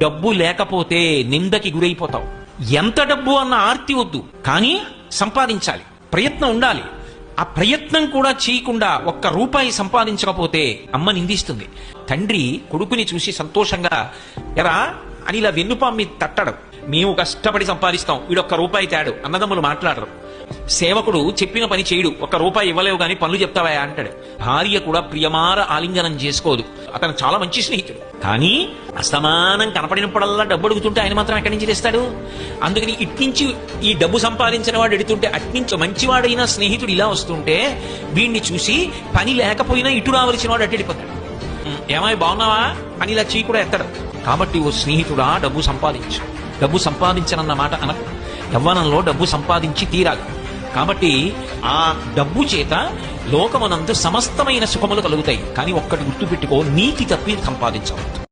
డబ్బు లేకపోతే నిందకి గురైపోతావు. ఎంత డబ్బు అన్న ఆర్తి వద్దు, కానీ సంపాదించాలి, ప్రయత్నం ఉండాలి. ఆ ప్రయత్నం కూడా చేయకుండా ఒక్క రూపాయి సంపాదించకపోతే అమ్మ నిందిస్తుంది. తండ్రి కొడుకుని చూసి సంతోషంగా ఎరా అని ఇలా వెన్నుపాము మీద తట్టడు. మేము కష్టపడి సంపాదిస్తాం, వీడొక్క రూపాయి తేడు. అన్నదమ్ములు మాట్లాడరు. సేవకుడు చెప్పిన పని చేయడు, ఒక్క రూపాయి ఇవ్వలేవు గాని పనులు చెప్తావా అంటాడు. భార్య కూడా ప్రియమార ఆలింగనం చేసుకోదు. అతను చాలా మంచి స్నేహితుడు, కానీ అసమానం కనపడినప్పుడల్లా డబ్బు అడుగుతుంటే ఆయన మాత్రం ఎక్కడి నుంచి తెస్తాడు? అందుకని ఇట్నుంచి ఈ డబ్బు సంపాదించిన వాడు ఎడుతుంటే అట్నుంచి మంచివాడైన స్నేహితుడు ఇలా వస్తుంటే వీడిని చూసి పని లేకపోయినా ఇటు రావలసిన వాడు అట్టెడిపోతాడు. ఏమాయి బాగున్నావా అని ఇలా చీ కూడా ఎత్తాడు. కాబట్టి ఓ స్నేహితుడా, డబ్బు సంపాదించు. డబ్బు సంపాదించనన్న మాట అనకు. యవ్వనంలో డబ్బు సంపాదించి తీరాలి. కాబట్టి ఆ డబ్బు చేత లోకమునందు సమస్తమైన సుఖములు కలుగుతాయి. కానీ ఒక్కటి గుర్తుపెట్టుకో, నీతి తప్పి సంపాదించవద్దు.